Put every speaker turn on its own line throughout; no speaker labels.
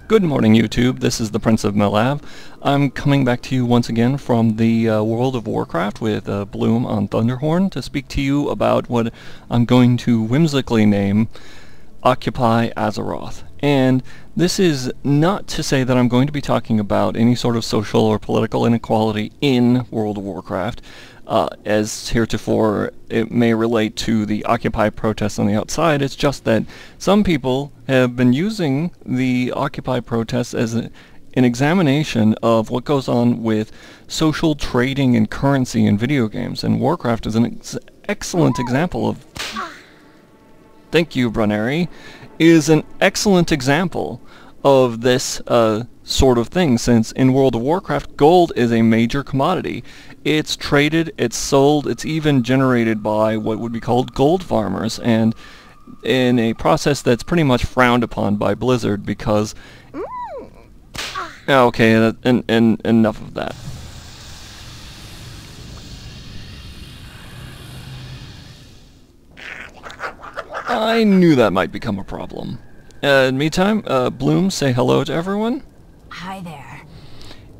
Good morning, YouTube. This is the Prince of Malav. I'm coming back to you once again from the world of Warcraft with Bloom on Thunderhorn to speak to you about what I'm going to whimsically name Occupy Azeroth. And this is not to say that I'm going to be talking about any sort of social or political inequality in World of Warcraft. As heretofore, it may relate to the Occupy protests on the outside. It's just that some people have been using the Occupy protests as an examination of what goes on with social trading and currency in video games. And Warcraft is an excellent example of... Thank you, Bruneri. Is an excellent example of this sort of thing, since in World of Warcraft, gold is a major commodity. It's traded, it's sold, it's even generated by what would be called gold farmers, and in a process that's pretty much frowned upon by Blizzard because... Okay, enough of that. I knew that might become a problem. In the meantime, Bloom, say hello to everyone.
Hi there.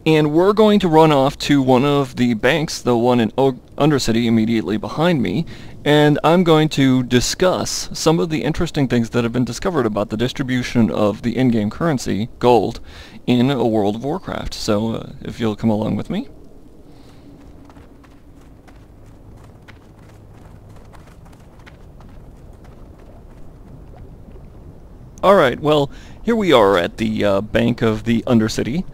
And we're going to run off to one of the banks, the one in Undercity immediately behind me, and I'm going to discuss some of the interesting things that have been discovered about the distribution of the in-game currency, gold, in a World of Warcraft. So, if you'll come along with me. Alright, well, here we are at the Bank of the Undercity,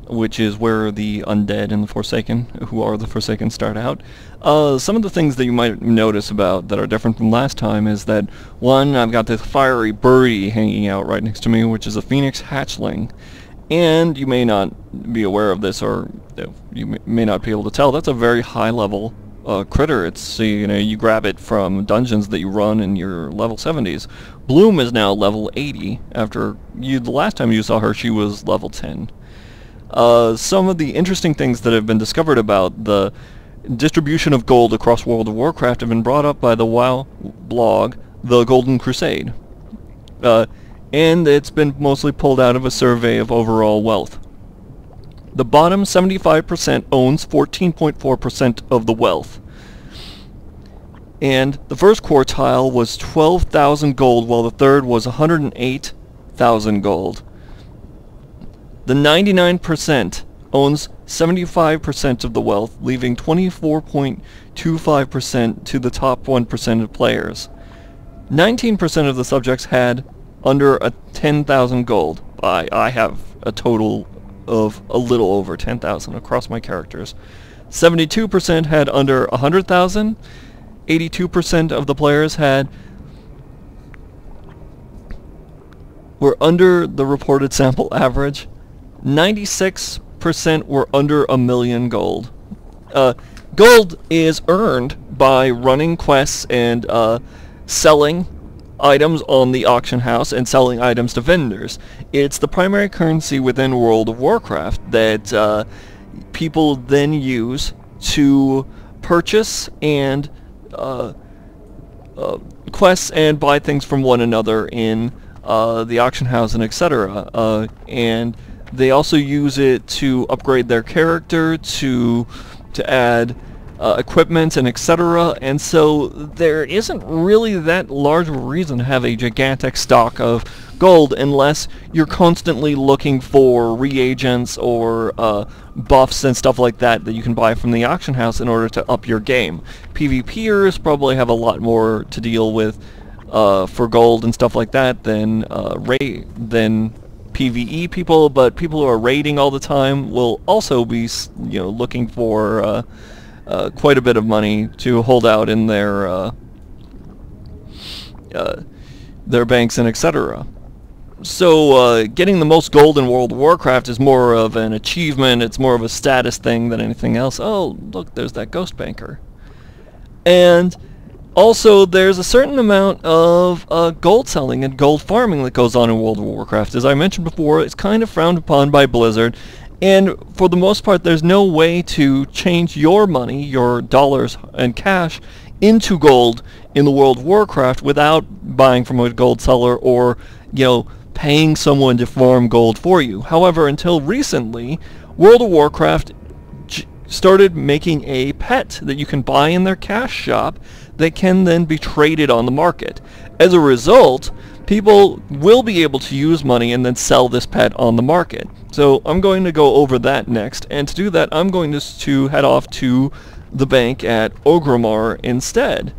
which is where the Undead and the Forsaken, who are the Forsaken, start out. Some of the things that you might notice about that are different from last time is that, one, I've got this fiery birdie hanging out right next to me, which is a phoenix hatchling. And you may not be aware of this, or you may not be able to tell, that's a very high-level critter. It's, you grab it from dungeons that you run in your level 70s. Bloom is now level 80. After the last time you saw her, she was level 10. Some of the interesting things that have been discovered about the distribution of gold across World of Warcraft have been brought up by the WoW blog, The Golden Crusade. And it's been mostly pulled out of a survey of overall wealth. The bottom 75% owns 14.4% of the wealth. And the first quartile was 12,000 gold, while the third was 108,000 gold. The 99% owns 75% of the wealth, leaving 24.25% to the top 1% of players. 19% of the subjects had under 10,000 gold. I have a total of a little over 10,000 across my characters. 72% had under 100,000. 82% of the players were under the reported sample average. 96% were under 1,000,000 gold. Gold is earned by running quests and selling items on the auction house and selling items to vendors. It's the primary currency within World of Warcraft that people then use to purchase and quests and buy things from one another in the auction house and etc. And they also use it to upgrade their character, to add equipment and etc. And so there isn't really that large of a reason to have a gigantic stock of gold unless you're constantly looking for reagents or buffs and stuff like that that you can buy from the auction house in order to up your game. PvPers probably have a lot more to deal with for gold and stuff like that than PvE people, but people who are raiding all the time will also be looking for quite a bit of money to hold out in their banks and etc. So getting the most gold in World of Warcraft is more of an achievement, it's more of a status thing than anything else. Oh, look, there's that ghost banker. And also, there's a certain amount of gold selling and gold farming that goes on in World of Warcraft. As I mentioned before, it's kind of frowned upon by Blizzard, and for the most part, there's no way to change your money, your dollars and cash, into gold in the World of Warcraft without buying from a gold seller or, paying someone to farm gold for you. However, until recently, World of Warcraft started making a pet that you can buy in their cash shop that can then be traded on the market. As a result, people will be able to use money and then sell this pet on the market. So I'm going to go over that next, and to do that I'm going to head off to the bank at Orgrimmar instead.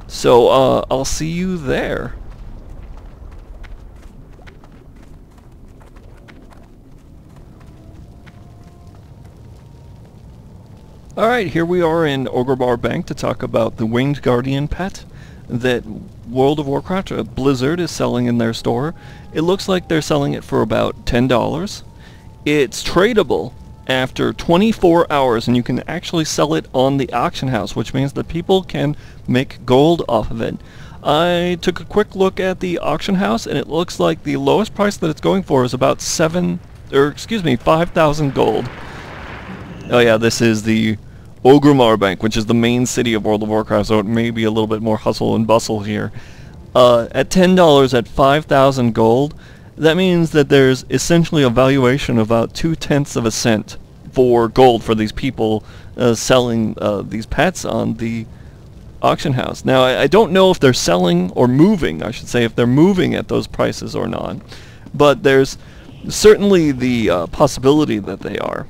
So I'll see you there. Alright, here we are in Orgrimmar Bank to talk about the Winged Guardian pet that World of Warcraft, Blizzard, is selling in their store. It looks like they're selling it for about $10. It's tradable after 24 hours, and you can actually sell it on the auction house, which means that people can make gold off of it. I took a quick look at the auction house, and it looks like the lowest price that it's going for is about 5,000 gold. Oh yeah, this is the Orgrimmar Bank, which is the main city of World of Warcraft, so it may be a little bit more hustle and bustle here. At $10 at 5,000 gold, that means that there's essentially a valuation of about 0.2 of a cent for gold for these people selling these pets on the auction house. Now, I don't know if they're selling or moving, I should say, if they're moving at those prices or not, but there's certainly the possibility that they are.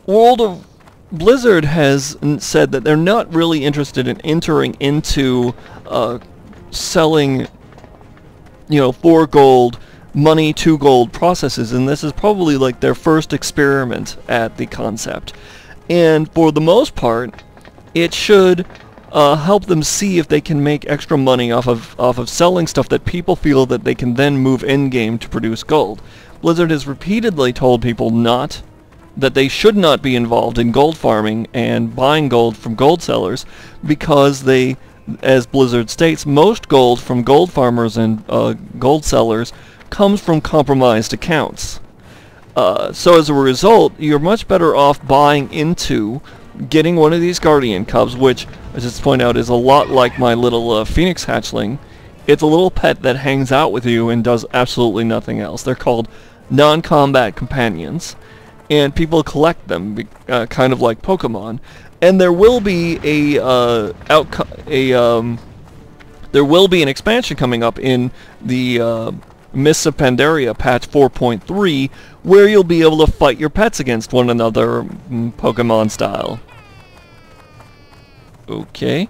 World of Blizzard has said that they're not really interested in entering into selling, for gold, money to gold processes, and this is probably like their first experiment at the concept. And for the most part, it should help them see if they can make extra money off of selling stuff that people feel that they can then move in-game to produce gold. Blizzard has repeatedly told people that they should not be involved in gold farming and buying gold from gold sellers, because they, as Blizzard states, most gold from gold farmers and gold sellers comes from compromised accounts. So as a result, you're much better off buying into getting one of these Guardian Cubs, which, I just point out, is a lot like my little Phoenix hatchling. It's a little pet that hangs out with you and does absolutely nothing else. They're called non-combat companions, and people collect them, kind of like Pokemon. And there will be there will be an expansion coming up in the Mists of Pandaria patch 4.3, where you'll be able to fight your pets against one another, Pokemon style. Okay.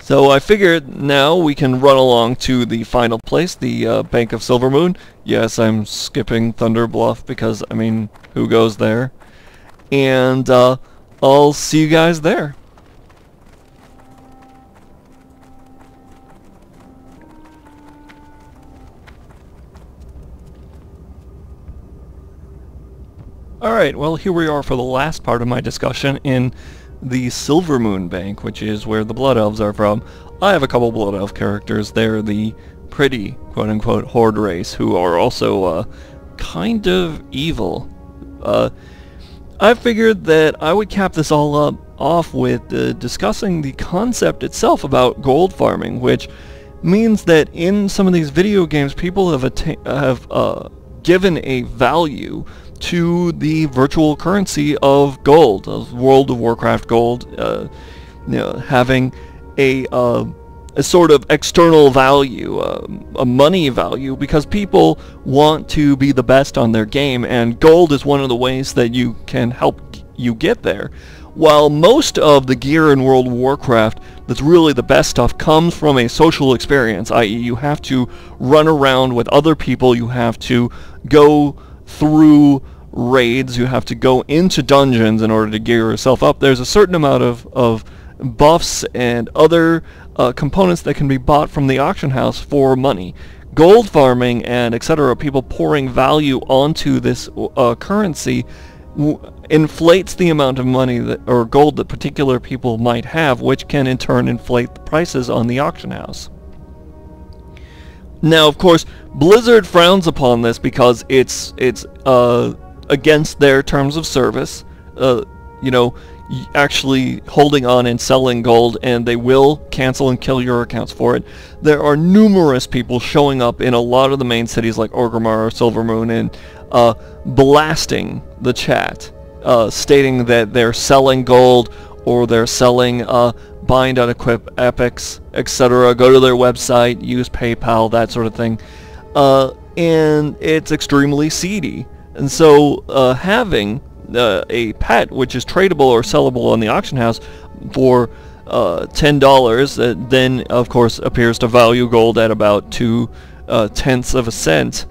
So I figured now we can run along to the final place, the Bank of Silvermoon. Yes, I'm skipping Thunder Bluff because, I mean, who goes there? And I'll see you guys there. Alright, well, here we are for the last part of my discussion in the Silvermoon Bank, which is where the Blood Elves are from. I have a couple Blood Elf characters. They're the pretty, quote-unquote, Horde race, who are also kind of evil. I figured that I would cap this all off with discussing the concept itself about gold farming, which means that in some of these video games, people have given a value to the virtual currency of gold, of World of Warcraft gold, having a sort of external value, a money value, because people want to be the best on their game, and gold is one of the ways that you can help you get there. While most of the gear in World of Warcraft that's really the best stuff comes from a social experience, i.e. you have to run around with other people, you have to go through raids, you have to go into dungeons in order to gear yourself up. There's a certain amount of buffs and other components that can be bought from the auction house for money. Gold farming and etc., people pouring value onto this currency inflates the amount of money that, or gold, that particular people might have, which can in turn inflate the prices on the auction house. Now, of course, Blizzard frowns upon this because it's against their terms of service. You know, actually holding on and selling gold, and they will cancel and kill your accounts for it. There are numerous people showing up in a lot of the main cities like Orgrimmar or Silvermoon and blasting the chat, stating that they're selling gold or they're selling bind on equip epics, etc. Go to their website, use PayPal, that sort of thing. And it's extremely seedy. And so having a pet which is tradable or sellable on the auction house for $10 that then of course appears to value gold at about 2/10 of a cent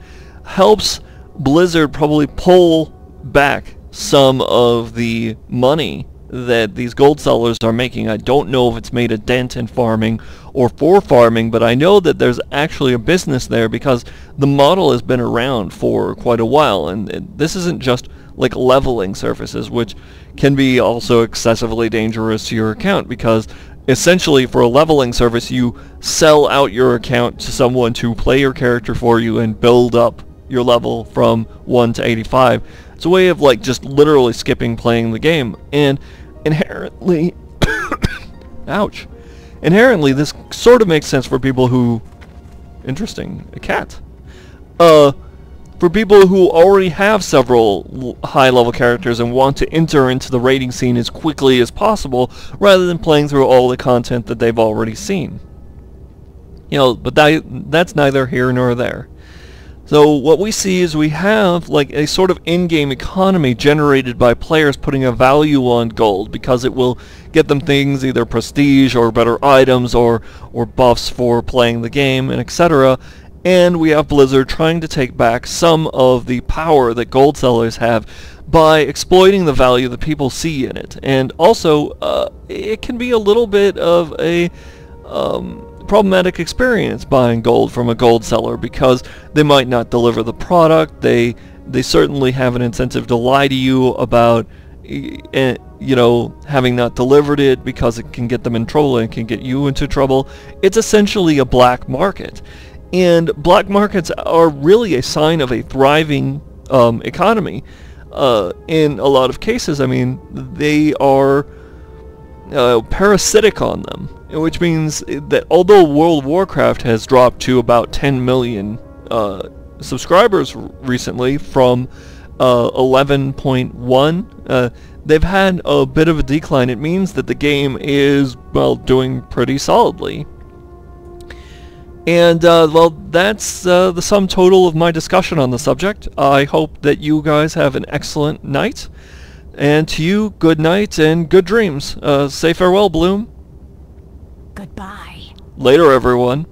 helps Blizzard probably pull back some of the money that these gold sellers are making. I don't know if it's made a dent in farming or for farming, but I know that there's actually a business there because the model has been around for quite a while, and this isn't just like leveling services, which can be also excessively dangerous to your account, because essentially for a leveling service you sell out your account to someone to play your character for you and build up your level from 1 to 85. It's a way of like just literally skipping playing the game, and inherently ouch, inherently this sort of makes sense for people who, interesting, a cat, for people who already have several high-level characters and want to enter into the raiding scene as quickly as possible rather than playing through all the content that they've already seen. You know, but that's neither here nor there. So what we see is we have like a sort of in-game economy generated by players putting a value on gold because it will get them things, either prestige or better items or buffs for playing the game, and etc. And we have Blizzard trying to take back some of the power that gold sellers have by exploiting the value that people see in it. And also, it can be a little bit of a problematic experience buying gold from a gold seller because they might not deliver the product. They certainly have an incentive to lie to you about you know, having not delivered it because it can get them in trouble and can get you into trouble. It's essentially a black market. And black markets are really a sign of a thriving economy. In a lot of cases, I mean, they are parasitic on them, which means that although World of Warcraft has dropped to about 10 million subscribers recently from 11.1, they've had a bit of a decline. It means that the game is, well, doing pretty solidly. And, well, that's the sum total of my discussion on the subject. I hope that you guys have an excellent night. And to you, good night and good dreams. Say farewell, Bloom.
Goodbye.
Later, everyone.